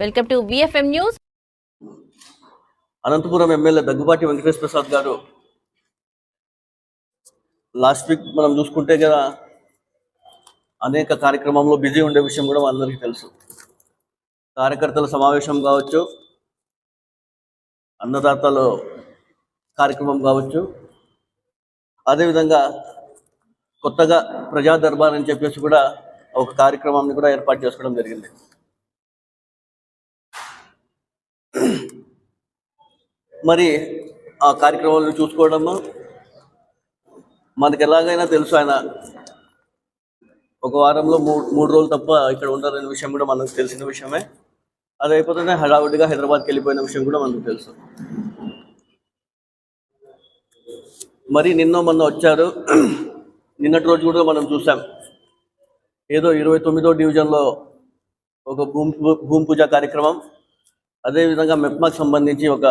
Welcome to VFM news. Anantapur MLA Daggubati Venkateswara Prasad garu last week మనం చూసుకుంటే కదా అనేక కార్యక్రమంలో బిజీ ఉండే విషయం కూడా అందరికీ తెలుసు. కార్యకర్తల సమావేశం కావచ్చు, అన్నదాతల కార్యక్రమం కావచ్చు, అదేవిధంగా కొత్తగా ప్రజా దర్బార్ అని చెప్పేసి కూడా ఒక కార్యక్రమాన్ని కూడా ఏర్పాటు చేసుకోవడం జరిగింది. మరి ఆ కార్యక్రమాలను చూసుకోవడము మనకి ఎలాగైనా తెలుసు. ఆయన ఒక వారంలో మూడు రోజులు తప్ప ఇక్కడ ఉండాలనే విషయం కూడా మనకు తెలిసిన విషయమే. అది అయిపోతేనే హడావుడిగా హైదరాబాద్కి వెళ్ళిపోయిన విషయం కూడా మనకు తెలుసు. మరి మొన్న వచ్చారు. నిన్నటి రోజు కూడా మనం చూసాం, ఏదో 29వ డివిజన్లో ఒక భూమి పూజ కార్యక్రమం, అదేవిధంగా మెప్మాకి సంబంధించి ఒక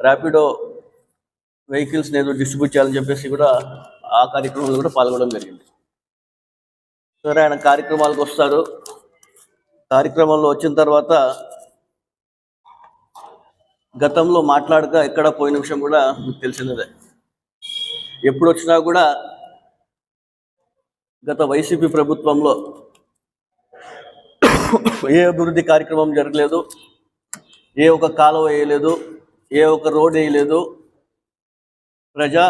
ర్యాపిడో వెహికల్స్ని ఏదో డిస్ట్రిబ్యూట్ చేయాలని చెప్పేసి కూడా ఆ కార్యక్రమంలో కూడా పాల్గొనడం జరిగింది. సరే, ఆయన కార్యక్రమాలకు వస్తారు. కార్యక్రమంలో వచ్చిన తర్వాత గతంలో మాట్లాడక ఎక్కడ పోయిన విషయం కూడా మీకు తెలిసినదే. ఎప్పుడు వచ్చినా కూడా గత వైసీపీ ప్రభుత్వంలో ఏ అభివృద్ధి కార్యక్రమం జరగలేదు, ఏ ఒక కాలువ వేయలేదు, ఏ ఒక రోడ్ వేయలేదు, ప్రజా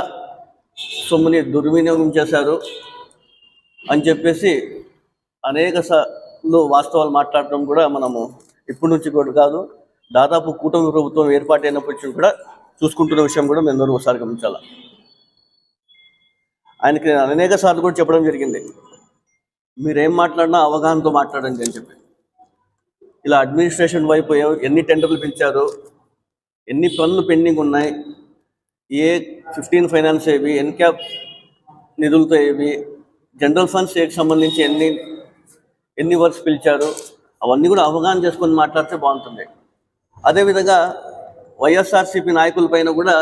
సొమ్ముని దుర్వినియోగం చేశారు అని చెప్పేసి అనేక సార్లు వాస్తవాలు మాట్లాడటం కూడా మనము ఇప్పటి నుంచి కూడా కాదు, దాదాపు కూటమి ప్రభుత్వం ఏర్పాటైనప్పటి నుంచి కూడా చూసుకుంటున్న విషయం కూడా మేము అందరూ ఒకసారి గమనించాలి. ఆయనకి అనేక సార్లు కూడా చెప్పడం జరిగింది, మీరేం మాట్లాడినా అవగాహనతో మాట్లాడండి అని చెప్పి. ఇలా అడ్మినిస్ట్రేషన్ వైపు ఎన్ని టెండర్లు పిలిచారు, ఎన్ని పనులు పెండింగ్ ఉన్నాయి, ఏ 15 ఫైనాన్స్ ఏవి, ఎన్క్యాప్ నిధులతో ఏవి, జనరల్ ఫండ్స్ ఏకి సంబంధించి ఎన్ని వర్క్స్ పిలిచారు, అవన్నీ కూడా అవగాహన చేసుకొని మాట్లాడితే బాగుంటుంది. అదేవిధంగా వైఎస్ఆర్సీపీ నాయకుల పైన కూడా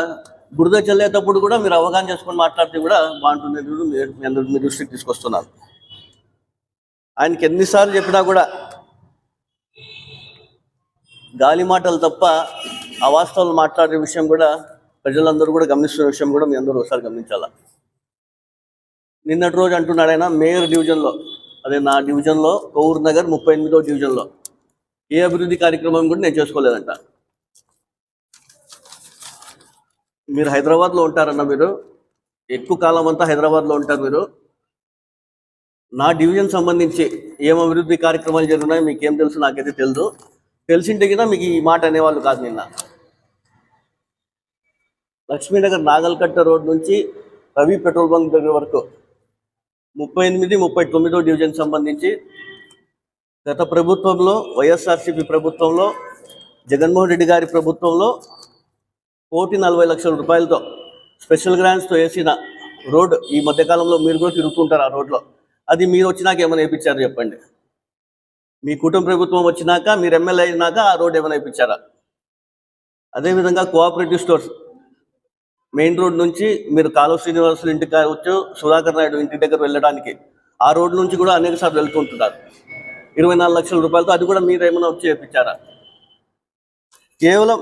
బురద చల్లేటప్పుడు కూడా మీరు అవగాహన చేసుకొని మాట్లాడితే కూడా బాగుంటుంది. మీ దృష్టికి తీసుకొస్తున్నారు. ఆయనకి ఎన్నిసార్లు చెప్పినా కూడా గాలి మాటలు తప్ప అవాస్తవాలు మాట్లాడే విషయం కూడా ప్రజలందరూ కూడా గమనిస్తున్న విషయం కూడా మీ అందరూ ఒకసారి గమనించాల. నిన్నటి రోజు అంటున్నాడు ఆయన, మేయర్ డివిజన్లో, అదే నా డివిజన్లో, కోవూరు నగర్ 38వ డివిజన్లో ఏ అభివృద్ధి కార్యక్రమం కూడా నేను చేసుకోలేదంట. మీరు హైదరాబాద్లో ఉంటారన్న, మీరు ఎక్కువ కాలం అంతా హైదరాబాద్లో ఉంటారు. మీరు నా డివిజన్ సంబంధించి ఏం అభివృద్ధి కార్యక్రమాలు జరుగుతున్నాయో మీకేం తెలుసు, నాకైతే తెలుసు. తెలిసింటే కదా మీకు ఈ మాట అనేవాళ్ళు కాదు. నిన్న లక్ష్మీనగర్ నాగల్కట్ట రోడ్ నుంచి రవి పెట్రోల్ బంక్ దగ్గర వరకు 38, 39వ డివిజన్ సంబంధించి గత ప్రభుత్వంలో, వైఎస్ఆర్సీపీ ప్రభుత్వంలో, జగన్మోహన్ రెడ్డి గారి ప్రభుత్వంలో 1,40,00,000 రూపాయలతో స్పెషల్ గ్రాంట్స్తో వేసిన రోడ్ ఈ మధ్యకాలంలో మీరు కూడా తిరుగుతుంటారు ఆ రోడ్లో. అది మీరు వచ్చినాక ఏమైనా వేయించారు చెప్పండి? మీ కుటుంబ ప్రభుత్వం వచ్చినాక, మీరు ఎమ్మెల్యే అయినాక ఆ రోడ్ ఏమైనా వేయించారా? అదేవిధంగా కోఆపరేటివ్ స్టోర్స్ మెయిన్ రోడ్ నుంచి మీరు కాలువ శ్రీనివాసులు ఇంటికి కావచ్చు, సుధాకర్ నాయుడు ఇంటి దగ్గర వెళ్ళడానికి ఆ రోడ్ నుంచి కూడా అనేక సార్లు వెళ్తుంటున్నారు 24 లక్షల రూపాయలతో. అది కూడా మీరు ఏమైనా వచ్చి వేయించారా? కేవలం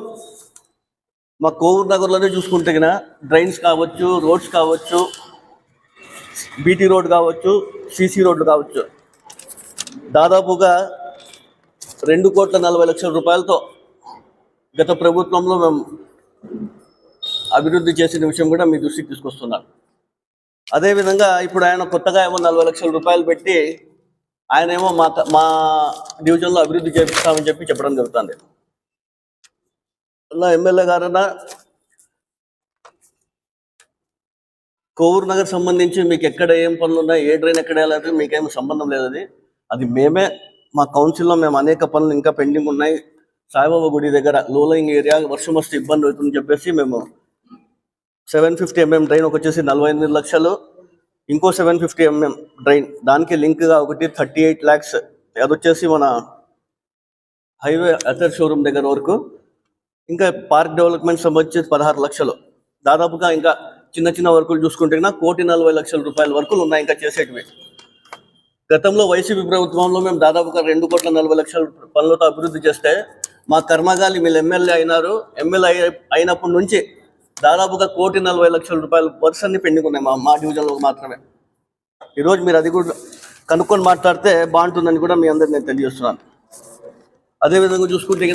మా కోవూరు నగర్లోనే చూసుకుంటే కన్నా డ్రైన్స్ కావచ్చు, రోడ్స్ కావచ్చు, బీటీ రోడ్ కావచ్చు, సీసీ రోడ్లు కావచ్చు, దాదాపుగా 2,40,00,000 రూపాయలతో గత ప్రభుత్వంలో మేము అభివృద్ధి చేసిన విషయం కూడా మీ దృష్టికి తీసుకొస్తున్నాను. అదేవిధంగా ఇప్పుడు ఆయన కొత్తగా ఏమో 40 లక్షల రూపాయలు పెట్టి ఆయన ఏమో మా డివిజన్లో అభివృద్ధి చేపిస్తామని చెప్పడం జరుగుతుంది. అలా ఎమ్మెల్యే గారన్నా, కోవూరు నగర్ సంబంధించి మీకు ఎక్కడ ఏం పనులు ఉన్నాయి, ఏ డ్రైన్ ఎక్కడ వెళ్ళాలి, మీకేమీ సంబంధం లేదు. అది మేమే మా కౌన్సిల్లో మేము అనేక పనులు ఇంకా పెండింగ్ ఉన్నాయి. సాయిబాబా గుడి దగ్గర లోలయింగ్ ఏరియా, వర్షం వస్తే ఇబ్బంది అవుతుందని చెప్పేసి మేము 750 mm డ్రైన్ వచ్చేసి 48 లక్షలు, ఇంకో 750 mm డ్రైన్ దానికి లింక్గా ఒకటి 38 lakhs, అది వచ్చేసి మన హైవే అథర్ షోరూమ్ దగ్గర వరకు, ఇంకా పార్క్ డెవలప్మెంట్ సంబంధించి 16 లక్షలు, దాదాపుగా ఇంకా చిన్న చిన్న వర్కులు చూసుకుంటే 1,40,00,000 రూపాయల వర్కులు ఉన్నాయి ఇంకా చేసేటివి. గతంలో వైసీపీ ప్రభుత్వంలో మేము దాదాపుగా 2,40,00,000 పనులతో అభివృద్ధి చేస్తే మా కర్మగాలి వీళ్ళు ఎమ్మెల్యే అయినారు. ఎమ్మెల్యే అయినప్పటి నుంచి దాదాపుగా 1,40,00,000 రూపాయల వర్క్స్ అన్ని పెండింగ్ ఉన్నాయి మా డివిజన్లో మాత్రమే. ఈరోజు మీరు అది కూడా కనుక్కొని మాట్లాడితే బాగుంటుందని కూడా మీ అందరికి నేను తెలియజేస్తున్నాను. అదేవిధంగా చూసుకుంటే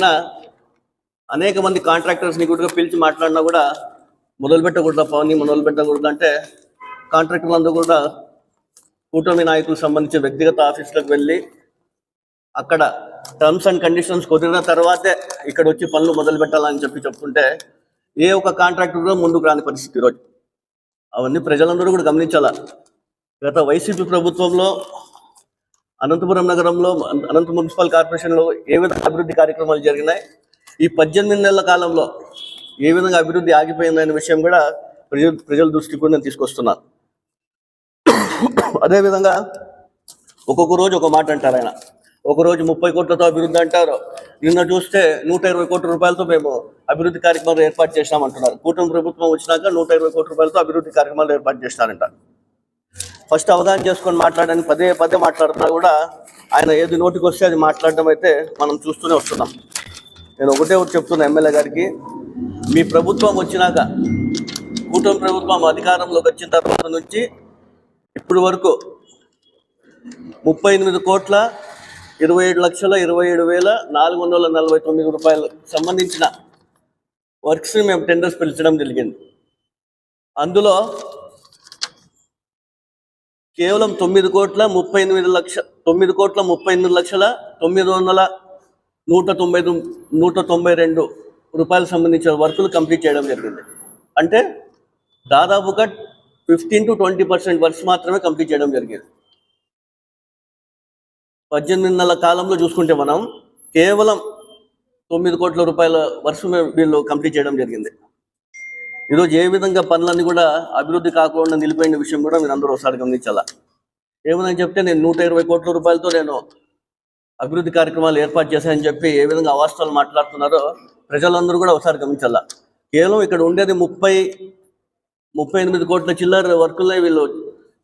అనేక మంది కాంట్రాక్టర్స్ని కూడా పిలిచి మాట్లాడినా కూడా మొదలుపెట్టకూడదు పవన్ మొదలుపెట్టకూడదు అంటే కాంట్రాక్టర్లందరూ కూడా కూటమి నాయకులకు సంబంధించిన వ్యక్తిగత ఆఫీసులకు వెళ్ళి అక్కడ టర్మ్స్ అండ్ కండిషన్స్ కుదిరిన తర్వాతే ఇక్కడ వచ్చి పనులు మొదలు పెట్టాలని చెప్తుంటే ఏ ఒక్క కాంట్రాక్టర్ కూడా ముందుకు రాని పరిస్థితి ఈరోజు. అవన్నీ ప్రజలందరూ కూడా గమనించాల. గత వైసీపీ ప్రభుత్వంలో అనంతపురం నగరంలో అనంత మున్సిపల్ కార్పొరేషన్లో ఏ విధంగా అభివృద్ధి కార్యక్రమాలు జరిగినాయి, ఈ 18 నెలల కాలంలో ఏ విధంగా అభివృద్ధి ఆగిపోయిందనే విషయం కూడా ప్రజల దృష్టికి కూడా నేను తీసుకొస్తున్నాను. అదేవిధంగా ఒక్కొక్క రోజు ఒక మాట అంటారు ఆయన. ఒకరోజు 30 కోట్లతో అభివృద్ధి అంటారు, నిన్న చూస్తే 120 కోట్ల రూపాయలతో మేము అభివృద్ధి కార్యక్రమాలు ఏర్పాటు చేసినామంటున్నారు. కూటమి ప్రభుత్వం వచ్చినాక 120 కోట్ల రూపాయలతో అభివృద్ధి కార్యక్రమాలు ఏర్పాటు చేస్తారంట. ఫస్ట్ అవగాహన చేసుకొని మాట్లాడడానికి పదే మాట్లాడుతున్నా కూడా ఆయన ఏది నోటికి వస్తే అది మాట్లాడడం అయితే మనం చూస్తూనే వస్తున్నాం. నేను ఒకటే చెప్తున్నా ఎమ్మెల్యే గారికి, మీ ప్రభుత్వం వచ్చినాక కూటమి ప్రభుత్వం అధికారంలోకి వచ్చిన తర్వాత నుంచి ఇప్పటి వరకు 38,27,27,449 రూపాయలకు సంబంధించిన వర్క్స్ మేము టెండర్స్ పిలిచడం జరిగింది. అందులో కేవలం 9,38,992 రూపాయలకు సంబంధించిన వర్కులు కంప్లీట్ చేయడం జరిగింది. అంటే దాదాపుగా 15 to 20% వర్క్స్ మాత్రమే కంప్లీట్ చేయడం జరిగింది. 18 నెలల కాలంలో చూసుకుంటే మనం కేవలం 9 కోట్ల రూపాయల వర్క్స్ వీళ్ళు కంప్లీట్ చేయడం జరిగింది. ఈరోజు ఏ విధంగా పనులన్నీ కూడా అభివృద్ధి కాకుండా నిలిపోయిన విషయం కూడా మీరు అందరూ ఒకసారి గమనించాలా. ఏమని చెప్తే నేను 120 కోట్ల రూపాయలతో నేను అభివృద్ధి కార్యక్రమాలు ఏర్పాటు చేశానని చెప్పి ఏ విధంగా అవాస్తవాలు మాట్లాడుతున్నారో ప్రజలందరూ కూడా ఒకసారి గమనించాలా. కేవలం ఇక్కడ ఉండేది 38 కోట్ల చిల్లర వర్కులే వీళ్ళు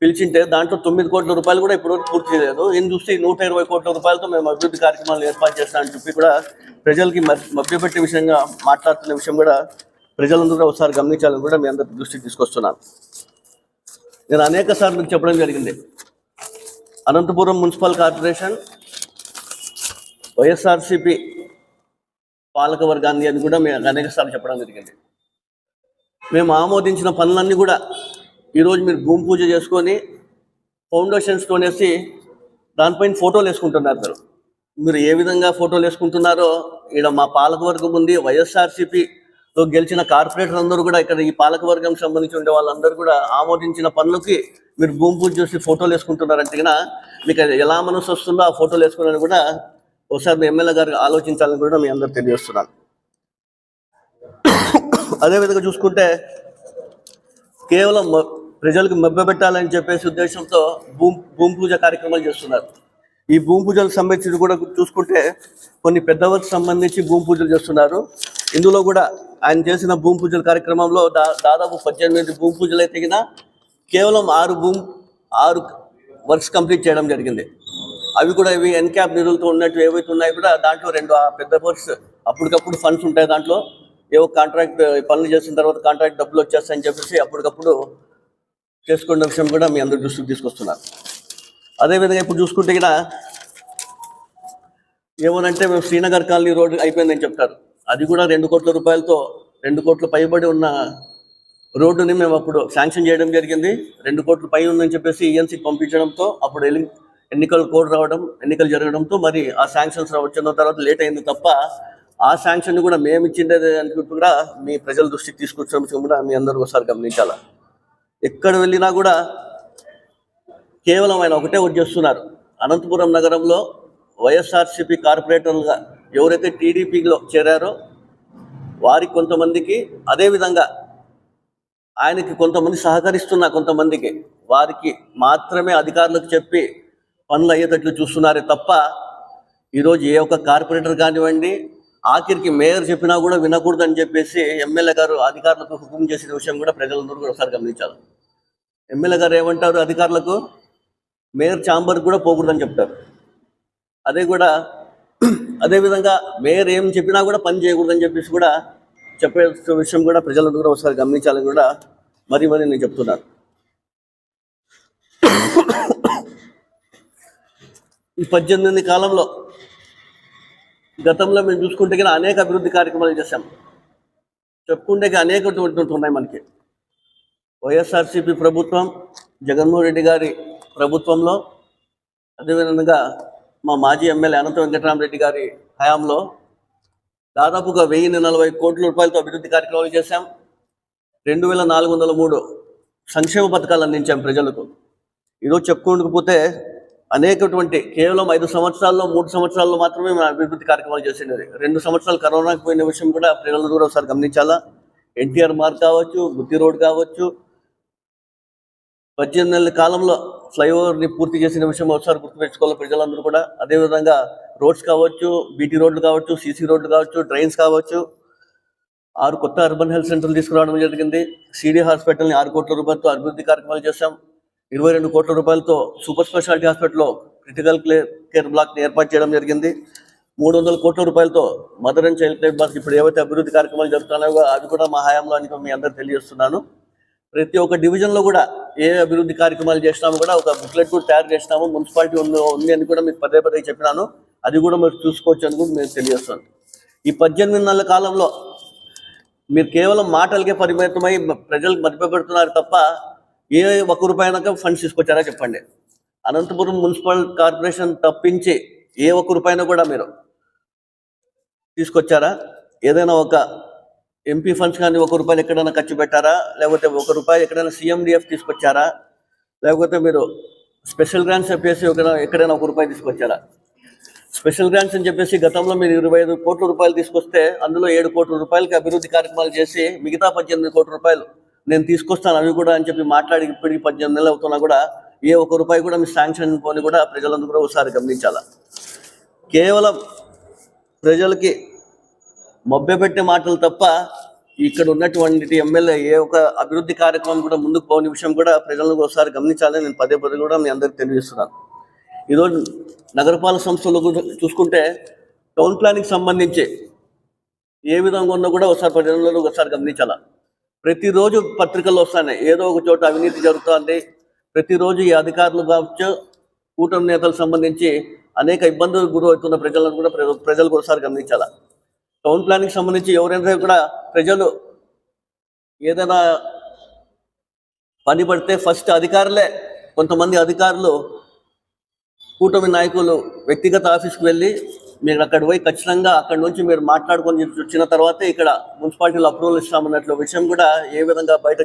పిలిచింటే దాంట్లో 9 కోట్ల రూపాయలు కూడా ఇప్పటివరకు పూర్తి చేయలేదు. ఏం చూస్తే 120 కోట్ల రూపాయలతో మేము అభివృద్ధి కార్యక్రమాలు ఏర్పాటు చేస్తామని చెప్పి కూడా ప్రజలకి మభ్యపెట్టే విషయంగా మాట్లాడుతున్న విషయం కూడా ప్రజలందరూ కూడా ఒకసారి గమనించాలని కూడా మీ అందరి దృష్టికి తీసుకొస్తున్నాను. నేను అనేక సార్లు మీకు చెప్పడం జరిగింది, అనంతపురం మున్సిపల్ కార్పొరేషన్ వైఎస్ఆర్సీపీ పాలక వర్గాన్ని అని కూడా మేము అనేక సార్లు చెప్పడం జరిగింది. మేము ఆమోదించిన పనులన్నీ కూడా ఈరోజు మీరు భూమి పూజ చేసుకొని ఫౌండేషన్ స్టోన్ వేసి దానిపైన ఫోటోలు వేసుకుంటున్నారు. మీరు ఏ విధంగా ఫోటోలు వేసుకుంటున్నారో ఇక్కడ మా పాలకవర్గం ఉంది, వైఎస్ఆర్సీపీలో గెలిచిన కార్పొరేటర్ అందరూ కూడా ఇక్కడ ఈ పాలకవర్గం సంబంధించి ఉండే వాళ్ళందరూ కూడా ఆమోదించిన పనులకి మీరు భూమి పూజ చేసి ఫోటోలు వేసుకుంటున్నారంటే మీకు ఎలా మనసు వస్తుందో ఆ ఫోటోలు వేసుకున్నారని కూడా ఒకసారి మీ ఎమ్మెల్యే గారు ఆలోచించాలని కూడా మీ అందరూ తెలియజేస్తున్నాను. అదేవిధంగా చూసుకుంటే కేవలం ప్రజలకు మభ్యపెట్టాలని చెప్పేసి ఉద్దేశంతో భూమి పూజ కార్యక్రమాలు చేస్తున్నారు. ఈ భూమి పూజలకు సంబంధించి కూడా చూసుకుంటే కొన్ని పెద్దవారికి సంబంధించి భూమి పూజలు చేస్తున్నారు. ఇందులో కూడా ఆయన చేసిన భూమి పూజల కార్యక్రమంలో దాదాపు 18 భూమి పూజలు అయితే కేవలం 6 వర్క్స్ కంప్లీట్ చేయడం జరిగింది. అవి కూడా ఇవి ఎన్క్యాప్ నిధులతో ఉన్నట్టు ఏవైతే ఉన్నాయో కూడా దాంట్లో 2 పెద్ద వర్క్స్ అప్పటికప్పుడు ఫండ్స్ ఉంటాయి. దాంట్లో ఏవో కాంట్రాక్ట్ పనులు చేసిన తర్వాత కాంట్రాక్ట్ డబ్బులు వచ్చేస్తాయని చెప్పేసి అప్పటికప్పుడు చేసుకున్న విషయం కూడా మీ అందరి దృష్టికి తీసుకొస్తున్నారు. అదేవిధంగా ఇప్పుడు చూసుకుంటే ఏమనంటే మేము శ్రీనగర్ కాలనీ రోడ్డు అయిపోయిందని చెప్తారు. అది కూడా 2 కోట్ల రూపాయలతో 2 కోట్ల పైబడి ఉన్న రోడ్డుని మేము అప్పుడు శాంక్షన్ చేయడం జరిగింది. 2 కోట్ల పై ఉందని చెప్పేసి ఈఎన్సీకి పంపించడంతో అప్పుడు ఎన్నికల కోడ్ రావడం, ఎన్నికలు జరగడంతో మరి ఆ శాంక్షన్స్ వచ్చిన తర్వాత లేట్ అయింది తప్ప ఆ శాంక్షన్ కూడా మేము ఇచ్చిండేది అనుకుంటూ కూడా మీ ప్రజల దృష్టికి తీసుకొచ్చడం కూడా మీ అందరూ ఒకసారి గమనించాలి. ఎక్కడ వెళ్ళినా కూడా కేవలం ఆయన ఒకటే చేస్తున్నారు. అనంతపురం నగరంలో వైఎస్ఆర్సీపీ కార్పొరేటర్లుగా ఎవరైతే టీడీపీలో చేరారో వారికి కొంతమందికి, అదేవిధంగా ఆయనకి కొంతమంది సహకరిస్తున్న కొంతమందికి వారికి మాత్రమే అధికారులకు చెప్పి పనులు అయ్యేటట్లు చూస్తున్నారే తప్ప ఈరోజు ఏ ఒక్క కార్పొరేటర్ కానివ్వండి, ఆఖరికి మేయర్ చెప్పినా కూడా వినకూడదని చెప్పేసి ఎమ్మెల్యే గారు అధికారులకు హుకుం చేసిన విషయం కూడా ప్రజలందరూ కూడా ఒకసారి గమనించాలి. ఎమ్మెల్యే గారు ఏమంటారు, అధికారులకు మేయర్ ఛాంబర్కి కూడా పోకూడదని చెప్తారు. అదే కూడా అదేవిధంగా మేయర్ ఏం చెప్పినా కూడా పని చేయకూడదని చెప్పేసి కూడా చెప్పే విషయం కూడా ప్రజలందరూ కూడా ఒకసారి గమనించాలని కూడా మరి నేను చెప్తున్నాను. ఈ 18 కాలంలో గతంలో మేము చూసుకుంటే కానీ అనేక అభివృద్ధి కార్యక్రమాలు చేశాం. చెప్పుకుంటే అనేక ఉన్నాయి మనకి. వైఎస్ఆర్సీపీ ప్రభుత్వం, జగన్మోహన్ రెడ్డి గారి ప్రభుత్వంలో, అదేవిధంగా మా మాజీ ఎమ్మెల్యే అనంత వెంకటరామరెడ్డి గారి హయాంలో దాదాపుగా 1040 కోట్ల రూపాయలతో అభివృద్ధి కార్యక్రమాలు చేశాం. 2403 సంక్షేమ పథకాలు అందించాం ప్రజలకు. ఈరోజు చెప్పుకోకపోతే అనేకటువంటి కేవలం 5 సంవత్సరాల్లో 3 సంవత్సరాల్లో మాత్రమే మన అభివృద్ధి కార్యక్రమాలు చేసినది. 2 సంవత్సరాలు కరోనాకు పోయిన విషయం కూడా ప్రజలందరూ కూడా ఒకసారి గమనించాలా. ఎన్టీఆర్ మార్గ్ కావచ్చు, గుత్తి రోడ్ కావచ్చు, 18 నెలల కాలంలో ఫ్లైఓవర్ని పూర్తి చేసిన విషయం ఒకసారి గుర్తుపెట్టుకోవాలి ప్రజలందరూ కూడా. అదేవిధంగా రోడ్స్ కావచ్చు, బీటీ రోడ్లు కావచ్చు, సీసీ రోడ్లు కావచ్చు, డ్రైన్స్ కావచ్చు, 6 కొత్త అర్బన్ హెల్త్ సెంటర్లు తీసుకురావడం జరిగింది. సిడి హాస్పిటల్ని 6 కోట్ల రూపాయలతో అభివృద్ధి కార్యక్రమాలు చేశాం. 22 కోట్ల రూపాయలతో సూపర్ స్పెషాలిటీ హాస్పిటల్లో క్రిటికల్ కేర్ బ్లాక్ని ఏర్పాటు చేయడం జరిగింది. 300 కోట్ల రూపాయలతో mother and child care black ఇప్పుడు ఏవైతే అభివృద్ధి కార్యక్రమాలు జరుగుతున్నాయో అవి కూడా మా హయాంలో అని మీ అందరూ తెలియజేస్తున్నాను. ప్రతి ఒక్క డివిజన్లో కూడా ఏ అభివృద్ధి కార్యక్రమాలు చేసినామో కూడా ఒక బుక్లెట్ కూడా తయారు చేసినాము. మున్సిపాలిటీ ఉంది అని కూడా మీకు పదే చెప్పినాను. అది కూడా మీరు చూసుకోవచ్చు అని కూడా మేము తెలియజేస్తాను. ఈ 18 నెలల కాలంలో మీరు కేవలం మాటలకే పరిమితమై ప్రజలకు మభ్యపెడుతున్నారు తప్ప ఏ ఒక్క రూపాయినాక ఫండ్స్ తీసుకొచ్చారా చెప్పండి. అనంతపురం మున్సిపల్ కార్పొరేషన్ తప్పించి ఏ ఒక్క రూపాయినా కూడా మీరు తీసుకొచ్చారా? ఏదైనా ఒక ఎంపీ ఫండ్స్ కానీ 1 రూపాయలు ఎక్కడైనా ఖర్చు పెట్టారా? లేకపోతే 1 రూపాయి ఎక్కడైనా సీఎండిఎఫ్ తీసుకొచ్చారా? లేకపోతే మీరు స్పెషల్ గ్రాంట్స్ చెప్పేసి ఎక్కడైనా 1 రూపాయి తీసుకొచ్చారా? స్పెషల్ గ్రాంట్స్ అని చెప్పేసి గతంలో మీరు 25 కోట్ల రూపాయలు తీసుకొస్తే అందులో 7 కోట్ల రూపాయలకి అభివృద్ధి కార్యక్రమాలు చేసి మిగతా 18 కోట్ల రూపాయలు నేను తీసుకొస్తాను అవి కూడా అని చెప్పి మాట్లాడి ఇప్పటికి 18 నెలలు అవుతున్నా కూడా ఏ 1 రూపాయి కూడా మీ శాంక్షన్ పోని కూడా ప్రజలందరూ కూడా ఒకసారి గమనించాలా. కేవలం ప్రజలకి మభ్యపెట్టే మాటలు తప్ప ఇక్కడ ఉన్నటువంటి ఎమ్మెల్యే ఏ ఒక అభివృద్ధి కార్యక్రమం కూడా ముందుకు పోని విషయం కూడా ప్రజలను ఒకసారి గమనించాలని నేను పదే కూడా మీ అందరికీ తెలియజేస్తున్నాను. ఈరోజు నగరపాలక సంస్థలు చూసుకుంటే టౌన్ ప్లానింగ్ సంబంధించి ఏ విధంగా ఉన్నా కూడా ప్రజలందరూ ఒకసారి గమనించాలా. ప్రతిరోజు పత్రికల్లో వస్తున్నాయి ఏదో ఒక చోట అవినీతి జరుగుతుంది. ప్రతిరోజు ఈ అధికారులు కావచ్చు, కూటమి నేతలకు సంబంధించి అనేక ఇబ్బందులకు గురవుతున్న ప్రజలను కూడా ప్రజలకు ఒకసారి గమనించాలా. టౌన్ ప్లానింగ్ సంబంధించి ఎవరైనా కూడా ప్రజలు ఏదైనా పని పడితే ఫస్ట్ అధికారులే, కొంతమంది అధికారులు కూటమి నాయకులు వ్యక్తిగత ఆఫీస్కి వెళ్ళి మీరు అక్కడ పోయి ఖచ్చితంగా అక్కడి నుంచి మీరు మాట్లాడుకొని వచ్చిన తర్వాతే ఇక్కడ మున్సిపాలిటీలో అప్రూవల్ ఇస్తామన్నట్లు విషయం కూడా ఏ విధంగా బయట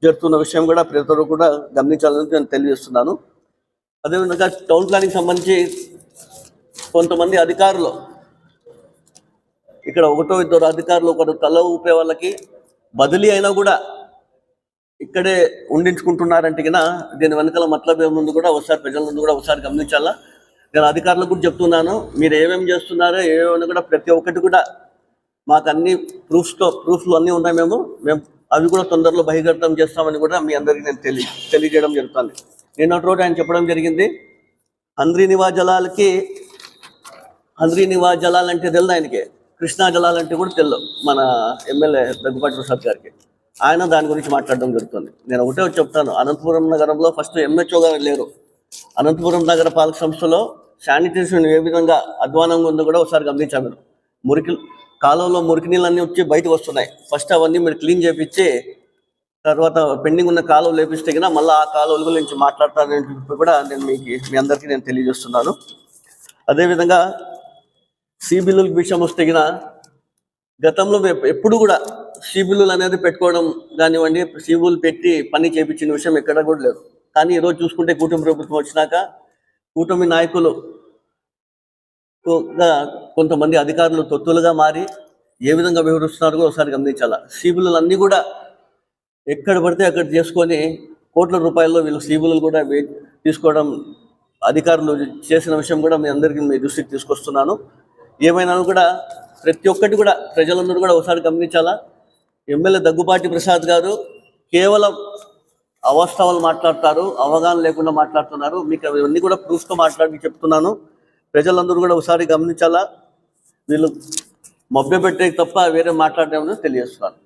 జరుగుతున్న విషయం కూడా ప్రజలు కూడా గమనించాలని నేను తెలియజేస్తున్నాను. అదేవిధంగా టౌన్ ప్లానింగ్ సంబంధించి కొంతమంది అధికారులు ఇక్కడ 1-2 అధికారులు ఒకరు తల ఊపే వాళ్ళకి బదిలీ అయినా కూడా ఇక్కడే ఉండించుకుంటున్నారంటే కన్నా దీని వెనకాల మతలబ్ ఏముంది కూడా ఒకసారి ప్రజలందరూ కూడా ఒకసారి గమనించాలా. నేను అధికారులకు కూడా చెప్తున్నాను, మీరు ఏమేమి చేస్తున్నారో ఏమేమి కూడా ప్రతి ఒక్కటి కూడా మాకు అన్ని ప్రూఫ్లు అన్నీ ఉన్నాయి. మేము అవి కూడా తొందరలో బహిర్గతం చేస్తామని కూడా మీ అందరికీ నేను తెలియజేయడం జరుగుతుంది. నిన్నటి రోజు ఆయన చెప్పడం జరిగింది, హంద్రీ నివాజ్ జలాలంటే తెలుదు ఆయనకి, కృష్ణా జలాలంటే కూడా తెలుసు మన ఎమ్మెల్యే దగ్గుబాటి ప్రసాద్ గారికి. ఆయన దాని గురించి మాట్లాడడం జరుగుతుంది. నేను ఒకటే చెప్తాను, అనంతపురం నగరంలో ఫస్ట్ ఎంహెచ్ఓ గారు లేరు. అనంతపురం నగర పాలక సంస్థలో శానిటేషన్ ఏ విధంగా అధ్వానంగా ఉందో కూడా ఒకసారి గమనించాము. కాలువలో మురికి నీళ్ళన్నీ వచ్చి బయటకు వస్తున్నాయి. ఫస్ట్ అవన్నీ మీరు క్లీన్ చేయించి తర్వాత పెండింగ్ ఉన్న కాలువలు లేపిస్తే కన్నా మళ్ళీ ఆ కాలువల గురించి మాట్లాడతారని చెప్పి కూడా నేను మీ అందరికీ నేను తెలియజేస్తున్నాను. అదేవిధంగా సీ బిల్లుల విషయం వస్తే కన్నా గతంలో ఎప్పుడు కూడా సీ బిల్లులు అనేది పెట్టుకోవడం కానివ్వండి, సీ బిల్లులు పెట్టి పని చేయించిన విషయం ఎక్కడ కూడా లేదు. కానీ ఈరోజు చూసుకుంటే కూటమి ప్రభుత్వం వచ్చినాక కూటమి నాయకులు కొంతమంది అధికారులు తొత్తులుగా మారి ఏ విధంగా వ్యవహరిస్తున్నారో ఒకసారి గమనించాలా. సీ బిల్లులు అన్నీ కూడా ఎక్కడ పడితే అక్కడ చేసుకొని కోట్ల రూపాయల్లో వీళ్ళు సీ బిల్లులు కూడా తీసుకోవడం అధికారులు చేసిన విషయం కూడా మీ అందరికీ మీ దృష్టికి తీసుకొస్తున్నాను. ఏమైనా కూడా ప్రతి ఒక్కటి కూడా ప్రజలందరూ కూడా ఒకసారి గమనించాలా. ఎమ్మెల్యే దగ్గుబాటి ప్రసాద్ గారు కేవలం అవాస్తవాలు మాట్లాడతారు, అవగాహన లేకుండా మాట్లాడుతున్నారు. మీకు అవన్నీ కూడా ప్రూఫ్తో మాట్లాడి చెప్తున్నాను. ప్రజలందరూ కూడా ఒకసారి గమనించాలా. వీళ్ళు మభ్యపెట్టే తప్ప వేరే మాట్లాడడం తెలియజేస్తున్నాను.